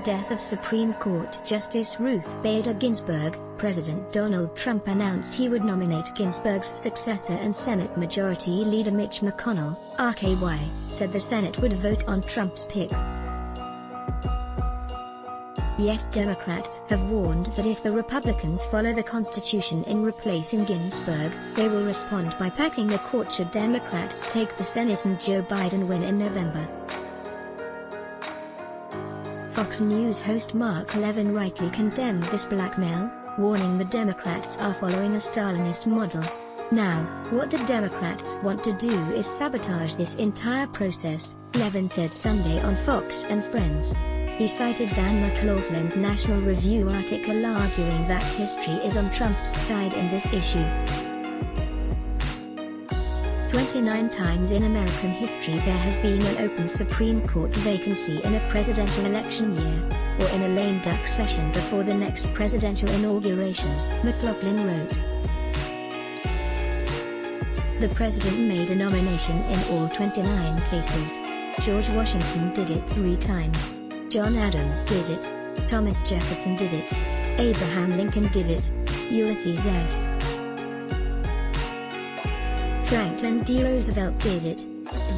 death of Supreme Court Justice Ruth Bader Ginsburg, President Donald Trump announced he would nominate Ginsburg's successor, and Senate Majority Leader Mitch McConnell, RKY, said the Senate would vote on Trump's pick. Yet Democrats have warned that if the Republicans follow the Constitution in replacing Ginsburg, they will respond by packing the court should Democrats take the Senate and Joe Biden win in November. Fox News host Mark Levin rightly condemned this blackmail, warning the Democrats are following a Stalinist model. Now, what the Democrats want to do is sabotage this entire process, Levin said Sunday on Fox and Friends. He cited Dan McLaughlin's National Review article arguing that history is on Trump's side in this issue. 29 times in American history there has been an open Supreme Court vacancy in a presidential election year, or in a lame duck session before the next presidential inauguration, McLaughlin wrote. The president made a nomination in all 29 cases. George Washington did it 3 times. John Adams did it. Thomas Jefferson did it. Abraham Lincoln did it. Ulysses S. Franklin D. Roosevelt did it.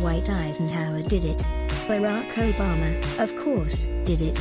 Dwight Eisenhower did it. Barack Obama, of course, did it.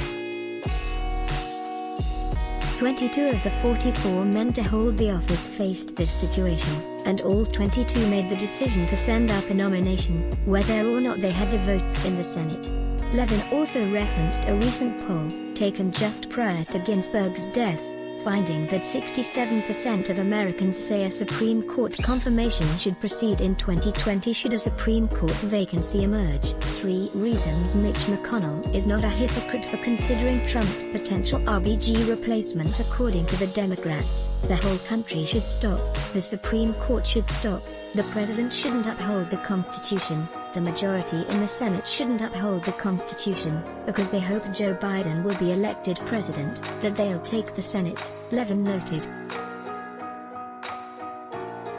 22 of the 44 men to hold the office faced this situation, and all 22 made the decision to send up a nomination, whether or not they had the votes in the Senate. Levin also referenced a recent poll, taken just prior to Ginsburg's death, finding that 67% of Americans say a Supreme Court confirmation should proceed in 2020 should a Supreme Court vacancy emerge. 3 reasons Mitch McConnell is not a hypocrite for considering Trump's potential RBG replacement. According to the Democrats, the whole country should stop, the Supreme Court should stop, the president shouldn't uphold the Constitution, the majority in the Senate shouldn't uphold the Constitution, because they hope Joe Biden will be elected president, that they'll take the Senate, Levin noted.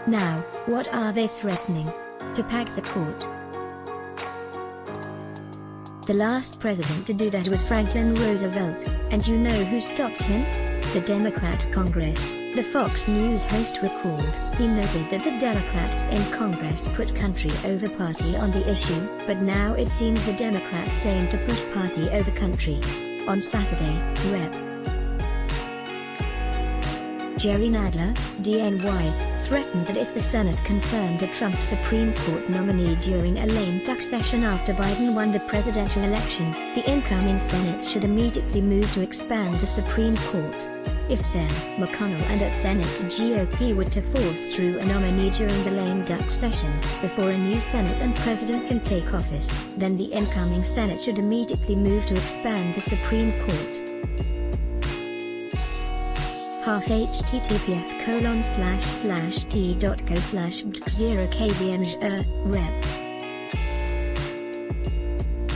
Now, what are they threatening? To pack the court. The last president to do that was Franklin Roosevelt, and you know who stopped him? The Democrat Congress, the Fox News host recalled. He noted that the Democrats in Congress put country over party on the issue, but now it seems the Democrats aim to put party over country. On Saturday, Rep. Jerry Nadler, DNY, threatened that if the Senate confirmed a Trump Supreme Court nominee during a lame duck session after Biden won the presidential election, the incoming Senate should immediately move to expand the Supreme Court. If Sen. McConnell and at Senate GOP were to force through a nominee during the lame duck session, before a new Senate and president can take office, then the incoming Senate should immediately move to expand the Supreme Court. https://t.go/bx0kvmj, Rep.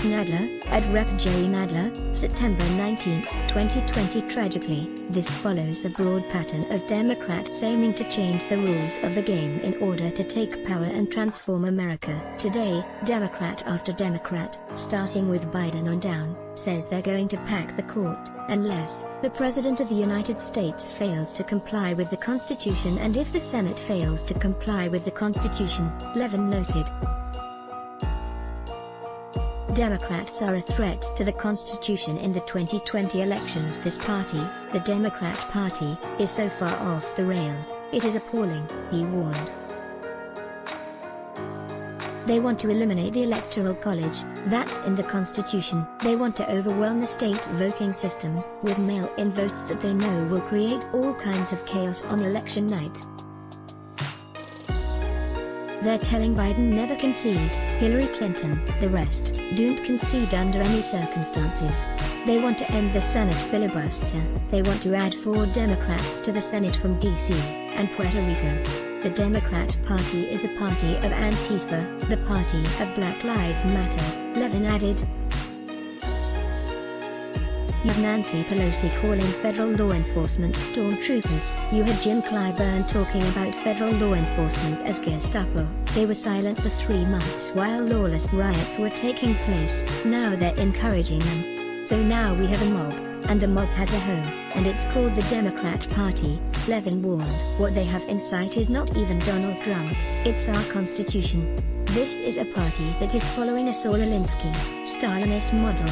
Nadler, at Rep. Jerry Nadler, September 19, 2020. Tragically, this follows a broad pattern of Democrats aiming to change the rules of the game in order to take power and transform America. Today, Democrat after Democrat, starting with Biden on down, says they're going to pack the court, unless the President of the United States fails to comply with the Constitution and if the Senate fails to comply with the Constitution, Levin noted. Democrats are a threat to the Constitution in the 2020 elections. This party, the Democrat Party, is so far off the rails, it is appalling, he warned. They want to eliminate the Electoral College, that's in the Constitution. They want to overwhelm the state voting systems with mail-in votes that they know will create all kinds of chaos on election night. They're telling Biden never concede, Hillary Clinton, the rest, don't concede under any circumstances. They want to end the Senate filibuster, they want to add 4 Democrats to the Senate from D.C. and Puerto Rico. The Democrat Party is the party of Antifa, the party of Black Lives Matter, Levin added. You have Nancy Pelosi calling federal law enforcement stormtroopers. You had Jim Clyburn talking about federal law enforcement as Gestapo. They were silent for 3 months while lawless riots were taking place. Now they're encouraging them. So now we have a mob, and the mob has a home, and it's called the Democrat Party. Levin warned, what they have in sight is not even Donald Trump, it's our constitution. This is a party that is following a Saul Alinsky, Stalinist model.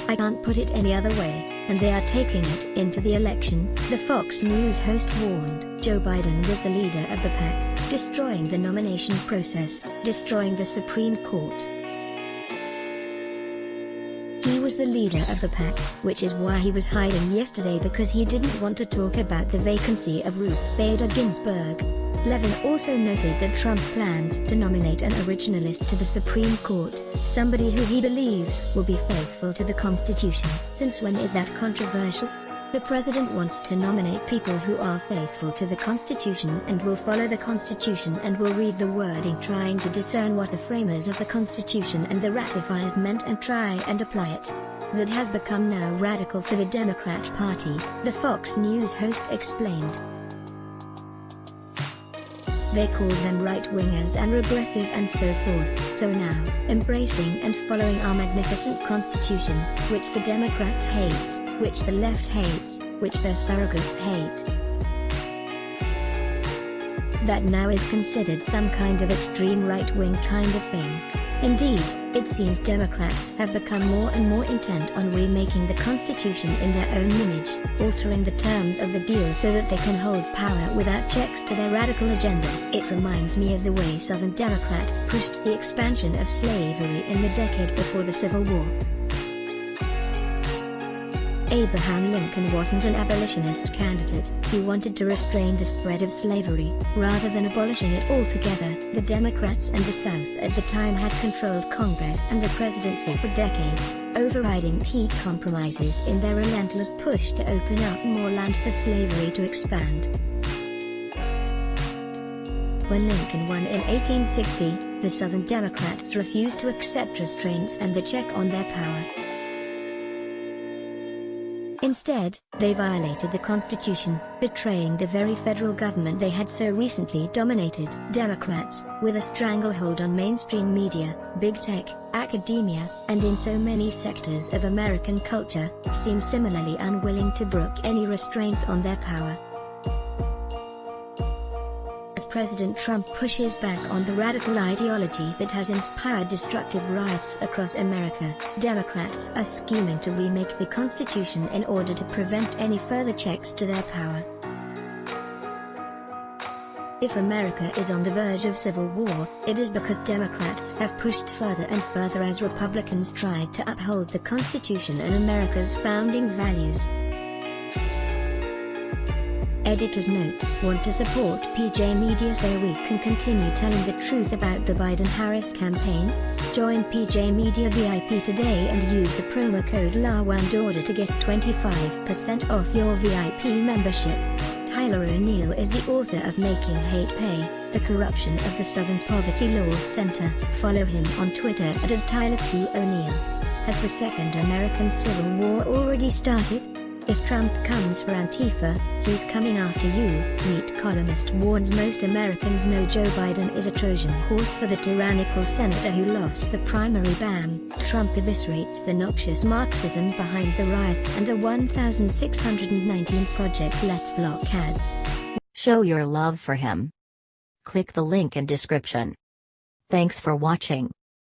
I can't put it any other way, and they are taking it into the election, the Fox News host warned. Joe Biden was the leader of the pack, destroying the nomination process, destroying the Supreme Court. He was the leader of the pack, which is why he was hiding yesterday, because he didn't want to talk about the vacancy of Ruth Bader Ginsburg. Levin also noted that Trump plans to nominate an originalist to the Supreme Court, somebody who he believes will be faithful to the Constitution. Since when is that controversial? The president wants to nominate people who are faithful to the Constitution and will follow the Constitution and will read the wording, trying to discern what the framers of the Constitution and the ratifiers meant and try and apply it. That has become now radical for the Democrat Party, the Fox News host explained. They call them right-wingers and regressive and so forth. So now, embracing and following our magnificent Constitution, which the Democrats hate, which the left hates, which their surrogates hate. That now is considered some kind of extreme right-wing kind of thing. Indeed, it seems Democrats have become more and more intent on remaking the Constitution in their own image, altering the terms of the deal so that they can hold power without checks to their radical agenda. It reminds me of the way Southern Democrats pushed the expansion of slavery in the decade before the Civil War. Abraham Lincoln wasn't an abolitionist candidate, he wanted to restrain the spread of slavery, rather than abolishing it altogether. The Democrats and the South at the time had controlled Congress and the presidency for decades, overriding key compromises in their relentless push to open up more land for slavery to expand. When Lincoln won in 1860, the Southern Democrats refused to accept restraints and the check on their power. Instead, they violated the Constitution, betraying the very federal government they had so recently dominated. Democrats, with a stranglehold on mainstream media, big tech, academia, and in so many sectors of American culture, seem similarly unwilling to brook any restraints on their power. As President Trump pushes back on the radical ideology that has inspired destructive riots across America, Democrats are scheming to remake the Constitution in order to prevent any further checks to their power. If America is on the verge of civil war, it is because Democrats have pushed further and further as Republicans tried to uphold the Constitution and America's founding values. Editor's note: want to support PJ Media so we can continue telling the truth about the Biden-Harris campaign? Join PJ Media VIP today and use the promo code LAWANDORDER to get 25% off your VIP membership. Tyler O'Neill is the author of Making Hate Pay, The Corruption of the Southern Poverty Law Center. Follow him on Twitter at @Tyler2O'Neill. Has the Second American Civil War already started? If Trump comes for Antifa, he's coming after you. Meet columnist warns most Americans know Joe Biden is a Trojan horse for the tyrannical senator who lost the primary. Bam! Trump eviscerates the noxious Marxism behind the riots and the 1,619 Project Let's Block ads. Show your love for him. Click the link in description. Thanks for watching.